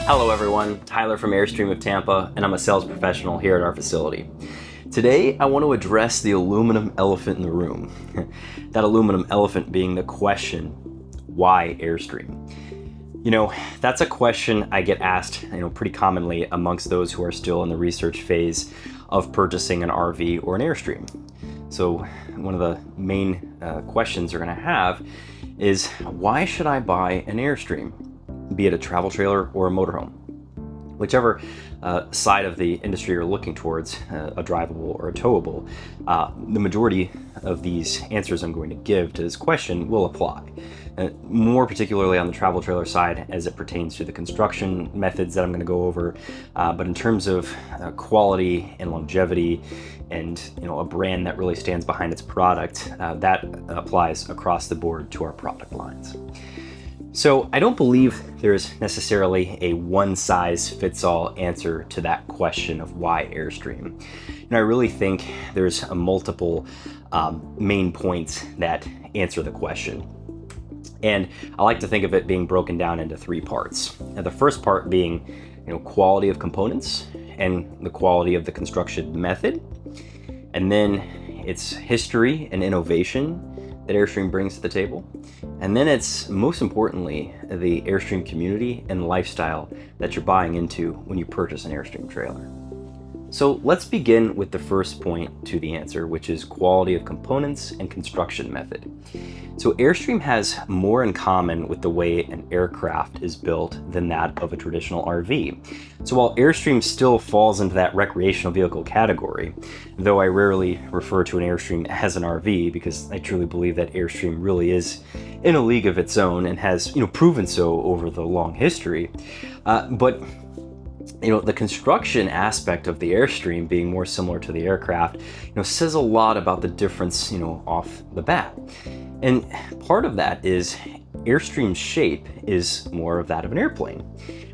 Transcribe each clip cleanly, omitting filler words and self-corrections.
Hello everyone, Tyler from Airstream of Tampa, and I'm a sales professional here at our facility. Today I want to address the aluminum elephant in the room. That aluminum elephant being the question, why Airstream? That's a question I get asked, pretty commonly amongst those who are still in the research phase of purchasing an RV or an Airstream. So one of the main questions you're going to have is, why should I buy an Airstream? Be it a travel trailer or a motorhome. Whichever side of the industry you're looking towards, a drivable or a towable, the majority of these answers I'm going to give to this question will apply. More particularly on the travel trailer side as it pertains to the construction methods that I'm going to go over, but in terms of quality and longevity and a brand that really stands behind its product, that applies across the board to our product lines. So I don't believe there's necessarily a one-size-fits-all answer to that question of why Airstream. I really think there's multiple main points that answer the question. And I like to think of it being broken down into three parts. Now, the first part being quality of components and the quality of the construction method. And then its history and innovation that Airstream brings to the table. And then it's, most importantly, the Airstream community and lifestyle that you're buying into when you purchase an Airstream trailer. So let's begin with the first point to the answer, which is quality of components and construction method. So Airstream has more in common with the way an aircraft is built than that of a traditional RV. So while Airstream still falls into that recreational vehicle category, though I rarely refer to an Airstream as an RV because I truly believe that Airstream really is in a league of its own and has proven so over the long history. But the construction aspect of the Airstream being more similar to the aircraft, says a lot about the difference, off the bat. And part of that is Airstream's shape is more of that of an airplane.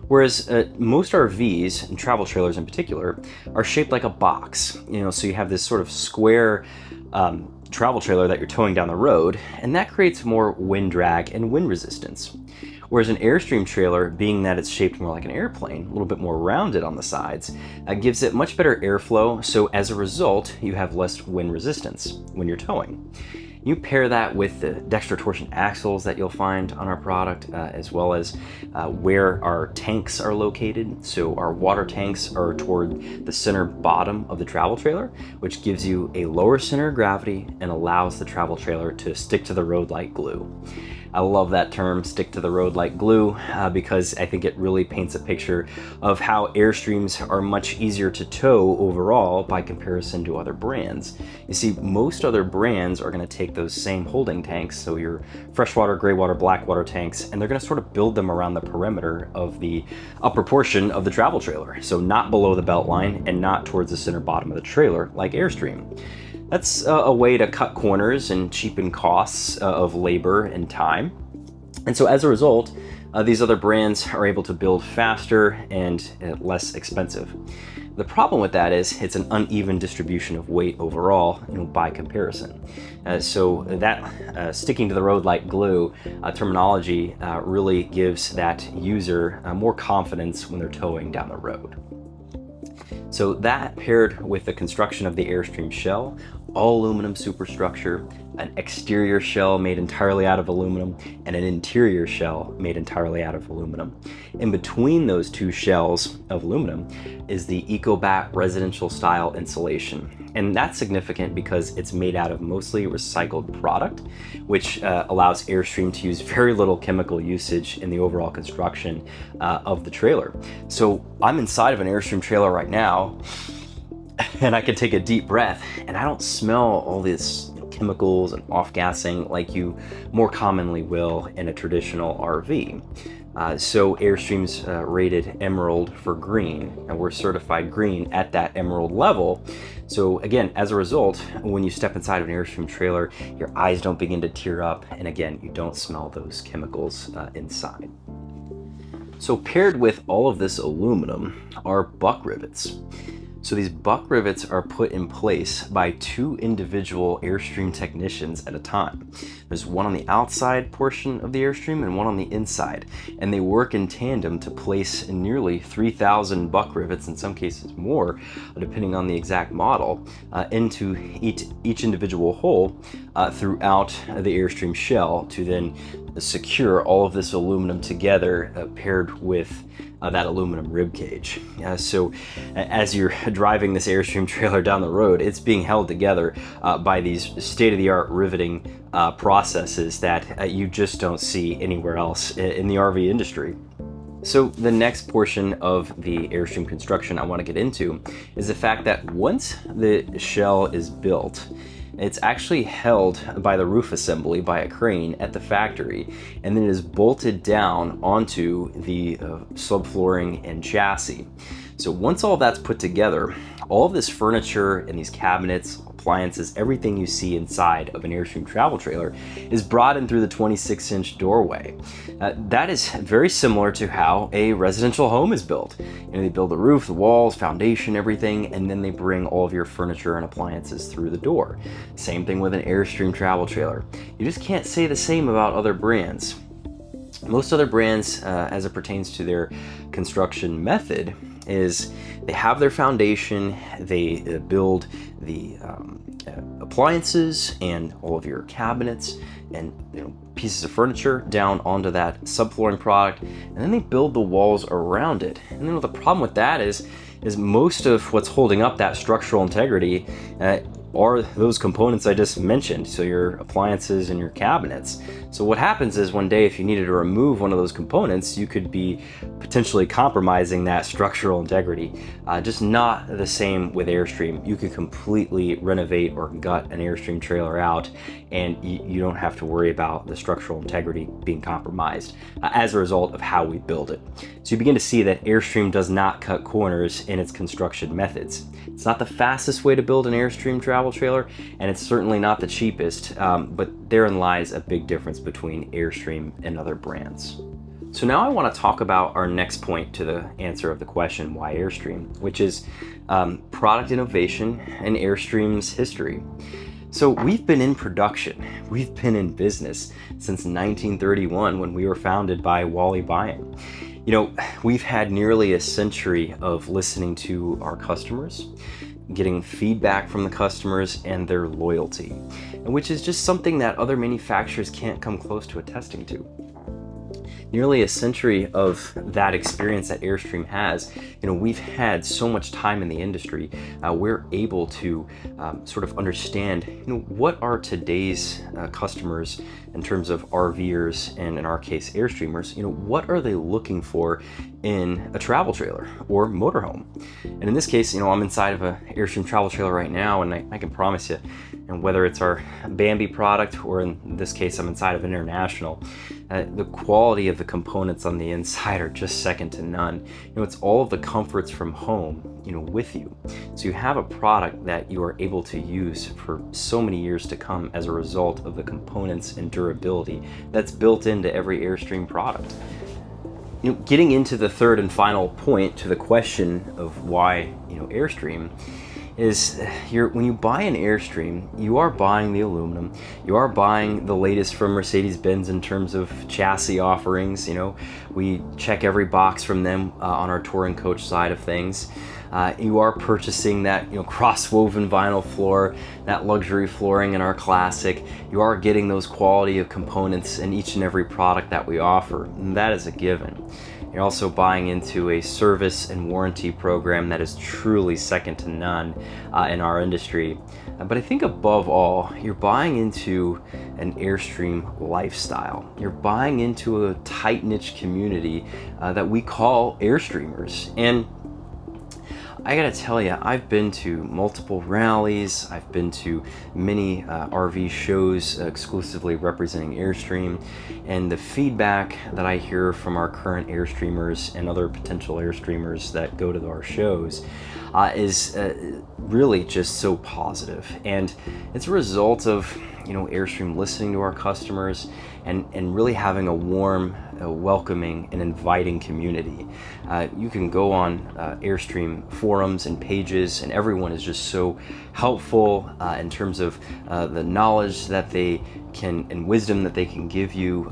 Whereas most RVs, and travel trailers in particular, are shaped like a box. So you have this sort of square travel trailer that you're towing down the road, and that creates more wind drag and wind resistance. Whereas an Airstream trailer, being that it's shaped more like an airplane, a little bit more rounded on the sides, gives it much better airflow, so as a result, you have less wind resistance when you're towing. You pair that with the dextro torsion axles that you'll find on our product, as well as where our tanks are located. So our water tanks are toward the center bottom of the travel trailer, which gives you a lower center of gravity and allows the travel trailer to stick to the road like glue. I love that term, stick to the road like glue, because I think it really paints a picture of how Airstreams are much easier to tow overall by comparison to other brands. You see, most other brands are going to take those same holding tanks, so your freshwater, gray water, black water tanks, and they're going to sort of build them around the perimeter of the upper portion of the travel trailer, so not below the belt line and not towards the center bottom of the trailer like Airstream. That's a way to cut corners and cheapen costs of labor and time. And so as a result, these other brands are able to build faster and less expensive. The problem with that is it's an uneven distribution of weight overall, by comparison. So that sticking to the road like glue terminology really gives that user more confidence when they're towing down the road. So that, paired with the construction of the Airstream shell, all aluminum superstructure, an exterior shell made entirely out of aluminum, and an interior shell made entirely out of aluminum. In between those two shells of aluminum is the EcoBat residential style insulation. And that's significant because it's made out of mostly recycled product, which allows Airstream to use very little chemical usage in the overall construction of the trailer. So I'm inside of an Airstream trailer right now, and I can take a deep breath, and I don't smell all this chemicals and off-gassing like you more commonly will in a traditional RV. So Airstream's rated Emerald for green, and we're certified green at that Emerald level. So again, as a result, when you step inside of an Airstream trailer, your eyes don't begin to tear up, and again, you don't smell those chemicals inside. So paired with all of this aluminum are buck rivets. So these buck rivets are put in place by two individual Airstream technicians at a time. There's one on the outside portion of the Airstream and one on the inside, and they work in tandem to place nearly 3,000 buck rivets, in some cases more, depending on the exact model, into each individual hole throughout the Airstream shell to then secure all of this aluminum together, paired with that aluminum rib cage. So as you're driving this Airstream trailer down the road, it's being held together by these state-of-the-art riveting processes that you just don't see anywhere else in the RV industry. So the next portion of the Airstream construction I want to get into is the fact that once the shell is built, it's actually held by the roof assembly by a crane at the factory, and then it is bolted down onto the subflooring and chassis. So once all that's put together, all of this furniture and these cabinets, appliances, everything you see inside of an Airstream travel trailer is brought in through the 26-inch doorway. That is very similar to how a residential home is built. They build the roof, the walls, foundation, everything, and then they bring all of your furniture and appliances through the door. Same thing with an Airstream travel trailer. You just can't say the same about other brands. Most other brands, as it pertains to their construction method, is they have their foundation, they build the appliances and all of your cabinets and pieces of furniture down onto that subflooring product, and then they build the walls around it. And then the problem with that is most of what's holding up that structural integrity are those components I just mentioned, so your appliances and your cabinets. So what happens is one day, if you needed to remove one of those components, you could be potentially compromising that structural integrity. Just not the same with Airstream. You could completely renovate or gut an Airstream trailer out, and you don't have to worry about the structural integrity being compromised as a result of how we build it. So you begin to see that Airstream does not cut corners in its construction methods. It's not the fastest way to build an Airstream travel trailer, and it's certainly not the cheapest, but therein lies a big difference between Airstream and other brands. So now I want to talk about our next point to the answer of the question, why Airstream, which is product innovation and Airstream's history. So we've been in production, we've been in business since 1931 when we were founded by Wally Byan. We've had nearly a century of listening to our customers, getting feedback from the customers and their loyalty, and which is just something that other manufacturers can't come close to attesting to. Nearly a century of that experience that Airstream has, we've had so much time in the industry, we're able to sort of understand, what are today's customers in terms of RVers and in our case Airstreamers, what are they looking for in a travel trailer or motorhome? And in this case, I'm inside of a Airstream travel trailer right now, and I can promise you, and whether it's our Bambi product or in this case I'm inside of an International, the quality of the components on the inside are just second to none. It's all of the comforts from home, with you. So you have a product that you are able to use for so many years to come as a result of the components and durability that's built into every Airstream product. Getting into the third and final point to the question of why, Airstream, is when you buy an Airstream, you are buying the aluminum, you are buying the latest from Mercedes-Benz in terms of chassis offerings. We check every box from them on our touring coach side of things. You are purchasing that cross-woven vinyl floor, that luxury flooring in our Classic. You are getting those quality of components in each and every product that we offer, and that is a given. You're also buying into a service and warranty program that is truly second to none in our industry. But I think above all, you're buying into an Airstream lifestyle. You're buying into a tight-knit community that we call Airstreamers. And I gotta tell you, I've been to multiple rallies, I've been to many RV shows exclusively representing Airstream, and the feedback that I hear from our current Airstreamers and other potential Airstreamers that go to our shows is really just so positive. And it's a result of Airstream listening to our customers and really having a warm a welcoming and inviting community. You can go on Airstream forums and pages, and everyone is just so helpful in terms of the knowledge that they can and wisdom that they can give you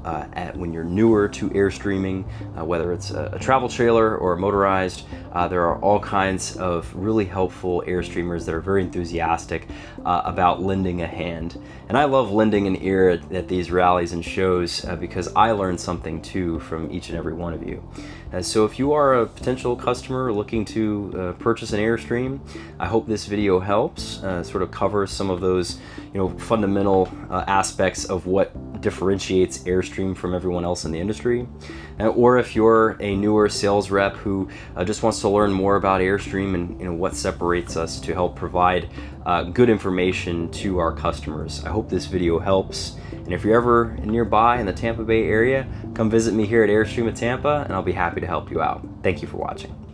when you're newer to Airstreaming, whether it's a travel trailer or a motorized. There are all kinds of really helpful Airstreamers that are very enthusiastic about lending a hand. And I love lending an ear at these rallies and shows because I learn something too from each and every one of you. So if you are a potential customer looking to purchase an Airstream, I hope this video helps sort of cover some of those fundamental aspects of what differentiates Airstream from everyone else in the industry. Or if you're a newer sales rep who just wants to learn more about Airstream and what separates us to help provide good information to our customers. I hope this video helps. And if you're ever nearby in the Tampa Bay area, come visit me here at Airstream of Tampa, and I'll be happy to help you out. Thank you for watching.